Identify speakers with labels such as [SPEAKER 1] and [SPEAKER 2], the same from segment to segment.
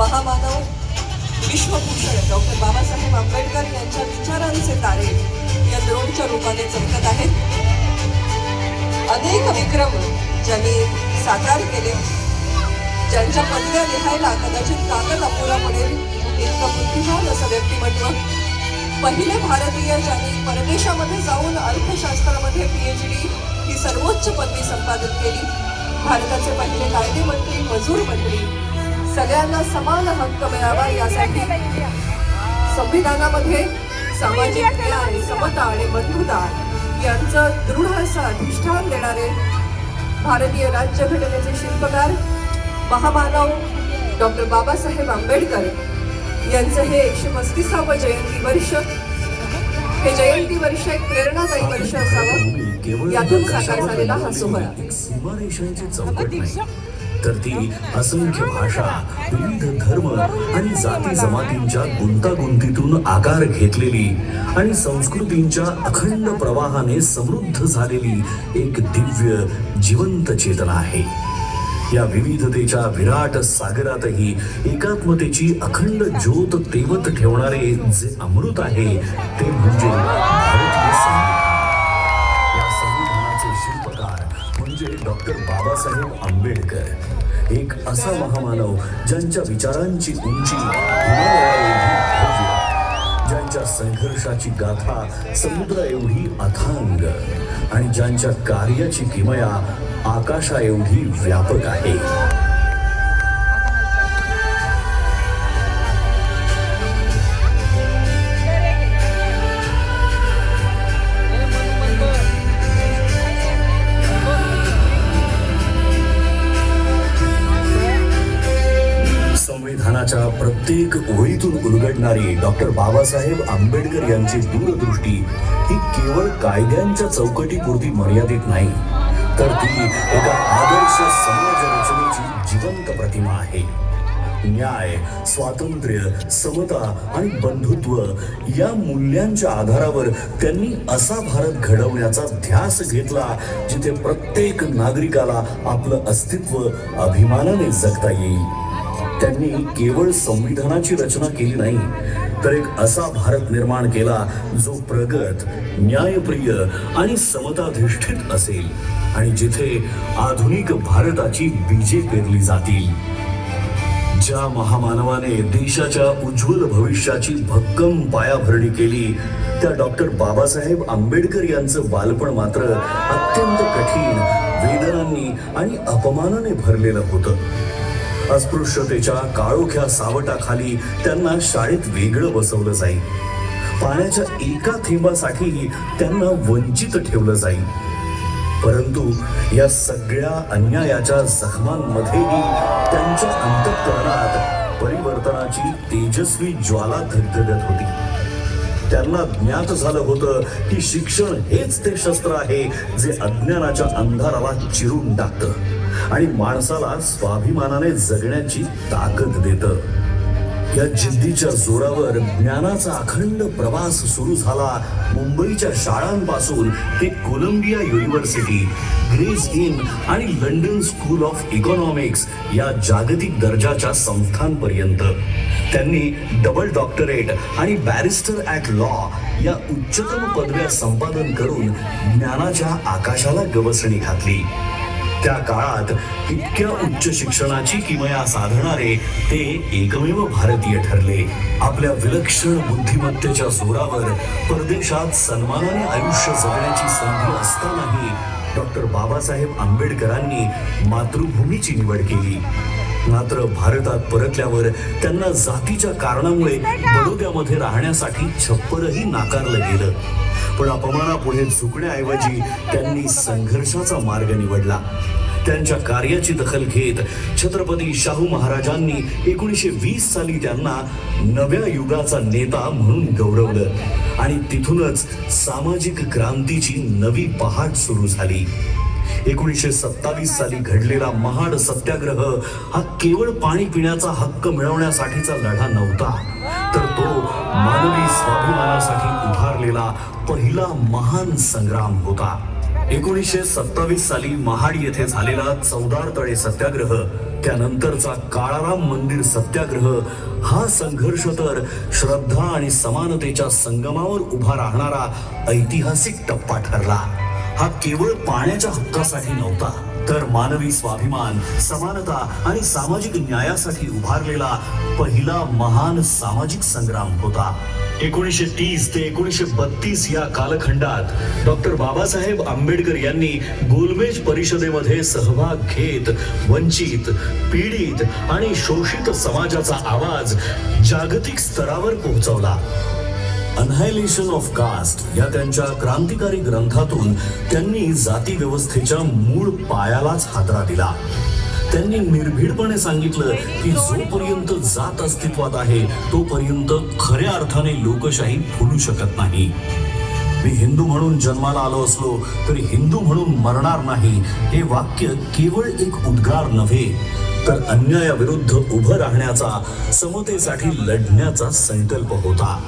[SPEAKER 1] महामानव विश्वभूषण डॉक्टर बाबासाहेब आंबेडकर यांच्या विचारांचे तारे या द्रोणच्या रूपाने चमकत आहेत. अनेक विक्रम ज्यांनी साकार केले, ज्यांच्या पदव्या लिहायला कदाचित कागद अपुरा पडेल इतकं बुद्धिमान असं व्यक्तिमत्व, पहिले भारतीय ज्यांनी परदेशामध्ये जाऊन अर्थशास्त्रामध्ये PhD ही सर्वोच्च पदवी संपादित केली, भारताचे पहिले कायदे मंत्री, मजूर मंत्री, सगळ्यांना समान हक्क मिळावा यासाठी संविधानामध्ये सामाजिक न्याय, समता आणि बंधुता यांचं दृढ असं अधिष्ठान देणारे भारतीय राज्यघटनेचे शिल्पकार महामानव डॉक्टर बाबासाहेब आंबेडकर यांचं हे 135वे जयंती वर्ष, हे जयंती वर्ष एक प्रेरणादायी वर्ष असावं यातून साकार झालेला हा सोहळा.
[SPEAKER 2] सीमारेषांची चौकट नाही तर ती असंख्य भाषा, विविध धर्म आणि जाती जमातींच्या गुंतागुंतीतून आकार घेतलेली आणि संस्कृतींच्या अखंड प्रवाहाने समृद्ध झालेली एक दिव्य जिवंत चेतना आहे. या विविधतेच्या विराट सागरातही एकात्मतेची अखंड ज्योत तेवत ठेवणारे जे अमृत आहे ते म्हणजे भारतीय संविधान. या संविधानाचे शिल्पकार म्हणजे डॉक्टर बाबासाहेब आंबेडकर, एक असा महामानव ज्यांच्या विचारांची उंची हिमालयाएवढी भव्य, ज्यांच्या संघर्षाची गाथा समुद्रा एवढी अथांग आणि ज्यांच्या कार्याची किमया आकाशा एवढी व्यापक आहे. संविधानाच्या प्रत्येक ओळीतून उलगडणारी डॉक्टर बाबासाहेब आंबेडकर यांची दूरदृष्टी ही केवळ कायद्यांच्या चौकटीपुरती मर्यादित नाही, तर ती एका आदर्श समाज रचनेची जिवंत प्रतिमा आहे. न्याय, स्वातंत्र्य, समता आणि बंधुत्व या मूल्यांच्या आधारावर त्यांनी असा भारत घडवण्याचा ध्यास घेतला जिथे प्रत्येक नागरिकाला आपलं अस्तित्व अभिमानाने जगता येईल. त्यांनी केवळ संविधानाची रचना केली नाही तर एक असा भारत निर्माण केला जो प्रगत, न्यायप्रिय आणि समताधिष्ठित असेल आणि जिथे आधुनिक भारताची बीजे पेरली जातील. ज्या महामानवाने देशाच्या उज्ज्वल भविष्याची भक्कम पायाभरणी केली त्या डॉक्टर बाबासाहेब आंबेडकर यांचं बालपण मात्र अत्यंत कठीण, वेदनांनी आणि अपमानाने भरलेलं होतं. अस्पृश्यतेच्या काळोख्या सावटाखाली त्यांना शाळेत वेगळं बसवलं जाईल. पाण्याच्या एका थेंबासाठी त्यांना वंचित ठेवलं जाईल. परंतु या सगळ्या अन्यायाच्या जखमांमध्येही त्यांच्या अंतःकरणात परिवर्तनाची तेजस्वी ज्वाला धगधगत होती. त्यांना ज्ञात झालं होतं की शिक्षण हेच ते शस्त्र आहे जे अज्ञानाच्या अंधाराला चिरून टाकतं आणि माणसाला स्वाभिमानाने जगण्याची ताकद देतं. या जिद्दीच्या जोरावर ज्ञानाचा अखंड प्रवास सुरू झाला. मुंबईच्या शाळांपासून ते कोलंबिया युनिव्हर्सिटी, ग्रेस इन आणि लंडन स्कूल ऑफ इकॉनॉमिक्स या जागतिक दर्जाच्या संस्थांपर्यंत त्यांनी डबल डॉक्टरेट आणि बॅरिस्टर ॲट लॉ या उच्चतम पदव्या संपादन करून ज्ञानाच्या आकाशाला गवसणी घातली. त्या काळात इतक्या उच्च शिक्षणाची किमया साधणारे ते एकमेव भारतीय ठरले. आपल्या विलक्षण बुद्धिमत्तेच्या जोरावर परदेशात सन्मानाने आयुष्य जगण्याची संधी असतानाही डॉक्टर बाबासाहेब आंबेडकरांनी मातृभूमीची निवड केली. मात्र भारतात परतल्यावर त्यांना जातीच्या कारणामुळे बडोद्यामध्ये राहण्यासाठी छप्परही नाकारलं गेलं. पण अपमानापुढे झुकण्याऐवजी त्यांनी संघर्षाचा मार्ग निवडला. त्यांच्या कार्याची दखल घेत छत्रपती शाहू महाराजांनी 1920 साली त्यांना नव्या युगाचा नेता म्हणून गौरवलं आणि तिथूनच सामाजिक क्रांतीची नवी पहाट सुरू झाली. 1927 साली घडलेला महाड सत्याग्रह हा केवळ पाणी पिण्याचा हक्क मिळवण्यासाठीचा लढा नव्हता, तर तो मानवी स्वाभिमानासाठी उभारलेला पहिला महान संग्राम होता. 1927 साली महाड येथे झालेला चौदार तळे सत्याग्रह त्यानंतरचा काळाराम मंदिर सत्याग्रह हा संघर्ष तर श्रद्धा आणि समानतेच्या संगमावर उभा राहणारा ऐतिहासिक टप्पा ठरला. हा केवळ पाण्याच्या हक्कासाठी नव्हता, तर मानवी स्वाभिमान, समानता आणि सामाजिक न्यायासाठी उभारलेला पहिला महान सामाजिक संग्राम होता. 1930 ते 1932 या कालखंडात डॉक्टर बाबासाहेब आंबेडकर यांनी गोलमेज परिषदेमध्ये सहभाग घेत वंचित, पीडित आणि शोषित समाजाचा आवाज जागतिक स्तरावर पोहोचवला. अनहायलेशन ऑफ कास्ट या त्यांच्या क्रांतिकारी ग्रंथातून त्यांनी जाती व्यवस्थेच्या मूळ पायालाच हादरा दिला. त्यांनी निर्भीडपणे सांगितलं की जोपर्यंत जात अस्तित्वात आहे तोपर्यंत खऱ्या अर्थाने लोकशाही फुलू शकत नाही. मी हिंदू म्हणून जन्माला आलो असलो तरी हिंदू म्हणून मरणार नाही हे वाक्य केवळ एक उद्गार नव्हे, तर अन्यायाविरुद्ध उभं राहण्याचा, समतेसाठी लढण्याचा संकल्प होता.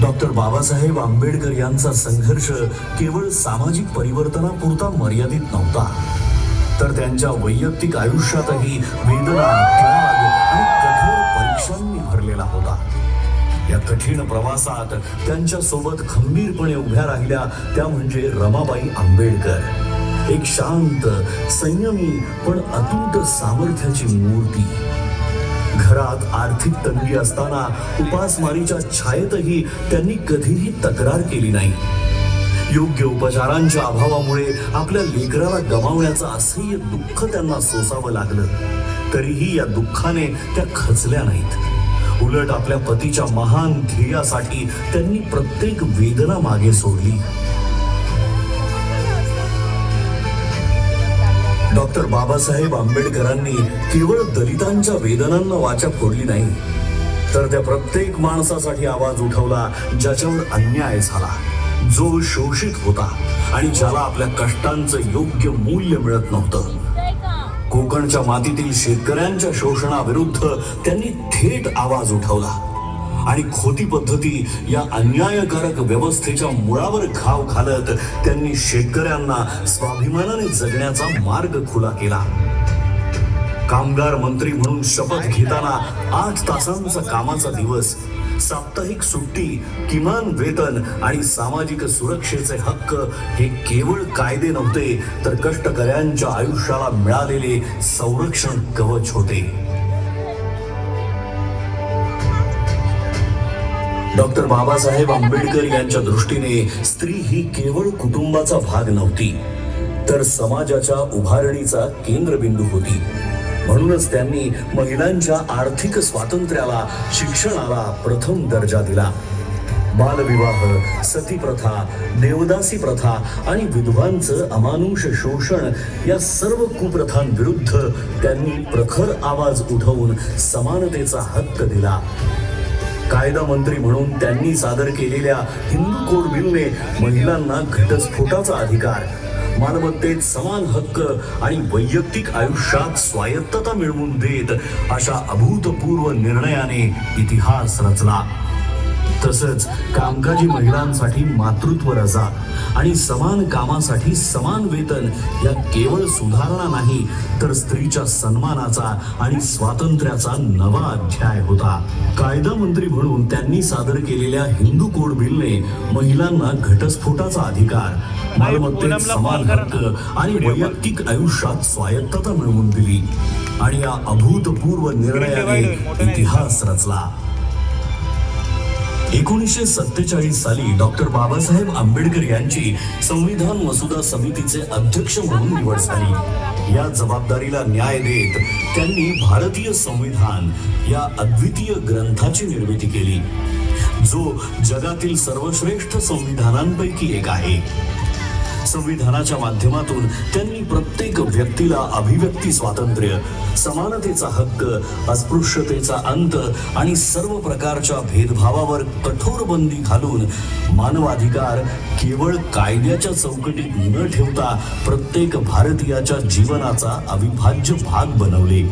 [SPEAKER 2] डॉक्टर बाबासाहेब आंबेडकर यांचा संघर्ष केवळ सामाजिक परिवर्तनापुरता मर्यादित नव्हता, तर त्यांच्या वैयक्तिक आयुष्यातही वेदना, त्याग आणि कठोर परीक्षांनी भरलेला होता. या कठीण प्रवासात त्यांच्या सोबत खंबीरपणे उभ्या राहिल्या त्या म्हणजे रमाबाई आंबेडकर, एक शांत, संयमी पण अतूट सामर्थ्याची मूर्ती. घरात आर्थिक तंगी असताना उपासमारीच्या छायेतही त्यांनी कधीही तक्रार केली नाही. योग्य उपचारांच्या अभावामुळे आपल्या लेकराला गमावण्याचं असह्य दुःख त्यांना सोसावं लागलं, तरीही या दुःखाने त्या खचल्या नाहीत. उलट आपल्या पतीच्या महान ध्येयासाठी त्यांनी प्रत्येक वेदना मागे सोडली. डॉक्टर बाबासाहेब आंबेडकरांनी केवळ दलितांच्या वेदनांना वाचा फोडली नाही, तर त्या प्रत्येक माणसासाठी आवाज उठवला ज्याच्यावर अन्याय झाला, जो शोषित होता आणि ज्याला आपल्या कष्टांचं योग्य मूल्य मिळत नव्हतं. कोकणच्या मातीतील शेतकऱ्यांच्या शोषणाविरुद्ध त्यांनी थेट आवाज उठवला आणि खोटी पद्धती या अन्यायकारक व्यवस्थेच्या मुळावर घाव घालत त्यांनी शेतकऱ्यांना स्वाभिमानाने जगण्याचा मार्ग खुला केला. कामगार मंत्री म्हणून शपथ घेताना 8 तासांचा कामाचा दिवस, साप्ताहिक सुट्टी, किमान वेतन आणि सामाजिक सुरक्षेचे हक्क हे केवळ कायदे नव्हते, तर कष्टकऱ्यांच्या आयुष्याला मिळालेले संरक्षण कवच होते. डॉक्टर बाबासाहेब आंबेडकर यांच्या दृष्टीने स्त्री ही केवळ कुटुंबाचा भाग नव्हती, तर समाजाच्या उभारणीचा केंद्रबिंदू होती. म्हणूनच त्यांनी महिलांच्या आर्थिक स्वातंत्र्याला, शिक्षणाला प्रथम दर्जा दिला. बालविवाह, सतीप्रथा, देवदासी प्रथा आणि विधवांचं अमानुष शोषण या सर्व कुप्रथांविरुद्ध त्यांनी प्रखर आवाज उठवून समानतेचा हक्क दिला. कायदा मंत्री म्हणून त्यांनी सादर केलेल्या हिंदू कोड बिलने महिलांना घटस्फोटाचा अधिकार, मालमत्तेत समान हक्क आणि वैयक्तिक आयुष्यात स्वायत्तता मिळवून देत अशा अभूतपूर्व निर्णयाने इतिहास रचला. तसंच कामकाजी महिलांसाठी मातृत्व रजा आणि समान कामासाठी समान वेतन या केवळ सुधारणा नाही, तर स्त्रीच्या सन्मानाचा आणि स्वातंत्र्याचा नवा अध्याय होता. कायदा मंत्री म्हणून त्यांनी सादर केलेल्या हिंदू कोड बिलने महिलांना घटस्फोटाचा अधिकार, मालमत्तेत समान हक्क आणि वैयक्तिक आयुष्यात स्वायत्तता मिळवून दिली आणि या अभूतपूर्व निर्णयाने इतिहास रचला. 1947 साली डॉक्टर बाबासाहेब आंबेडकर यांची संविधान मसुदा समितीचे अध्यक्ष म्हणून निवड झाली. या जबाबदारीला न्याय देत त्यांनी भारतीय संविधान या अद्वितीय ग्रंथाची निर्मिती केली, जो जगातील सर्वश्रेष्ठ संविधानांपैकी एक आहे. संविधानाच्या माध्यमातून त्यांनी प्रत्येक व्यक्तीला अभिव्यक्ती स्वातंत्र्य, समानतेचा हक्क, अस्पृश्यतेचा अंत आणि सर्व प्रकारच्या भेदभावावर कठोर बंदी घालून मानवाधिकार केवळ कायद्याच्या चौकटीत न ठेवता प्रत्येक भारतीयाच्या जीवनाचा अविभाज्य भाग बनवले.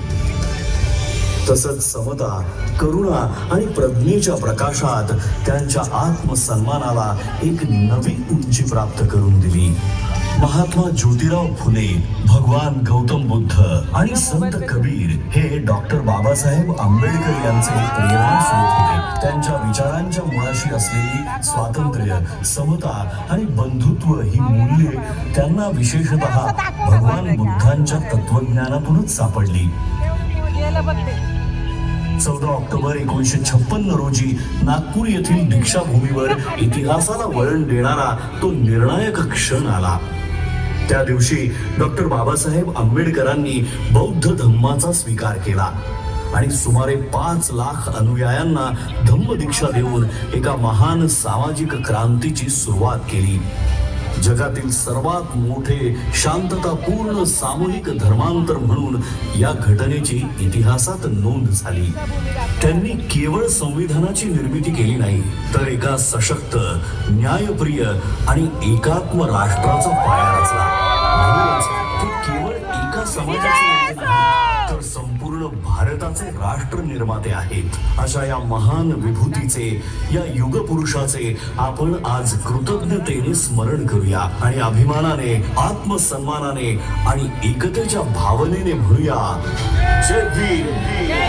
[SPEAKER 2] तसंच समता, करुणा आणि प्रज्ञेच्या प्रकाशात त्यांच्या आत्मसन्मानाला एक नवी उंची प्राप्त करून दिली. महात्मा ज्योतिराव फुले, भगवान गौतम बुद्ध आणि संत कबीर हे डॉक्टर बाबासाहेब आंबेडकर यांचे प्रेरणास्रोत होते. त्यांच्या विचारांच्या मुळाशी असलेली स्वातंत्र्य, समता आणि बंधुत्व ही मूल्ये त्यांना विशेषतः भगवान बुद्धांच्या तत्वज्ञानातूनच सापडली. 14 ऑक्टोबर 1956 रोजी नागपूर येथील दीक्षाभूमीवर इतिहासाला वळण देणारा तो निर्णायक क्षण आला. त्या दिवशी डॉक्टर बाबासाहेब आंबेडकरांनी बौद्ध धम्माचा स्वीकार केला आणि सुमारे 5 लाख अनुयायांना धम्मदीक्षा देऊन एका महान सामाजिक क्रांतीची सुरुवात केली. जगातील सर्वात मोठे शांततापूर्ण सामूहिक धर्मांतर म्हणून या घटनेची इतिहासात नोंद झाली. त्यांनी केवळ संविधानाची निर्मिती केली नाही, तर एका सशक्त, न्यायप्रिय आणि एकात्म राष्ट्राचा पाया रचला. म्हणूनच ते केवळ एका समाजाचे नेते नाहीत, तर संपूर्ण भारताचे राष्ट्र निर्माते आहेत. अशा या महान विभूतीचे, या युगपुरुषाचे आपण आज कृतज्ञतेने स्मरण करूया आणि अभिमानाने, आत्मसन्मानाने आणि एकतेच्या भावनेने म्हणूया, जय भीम.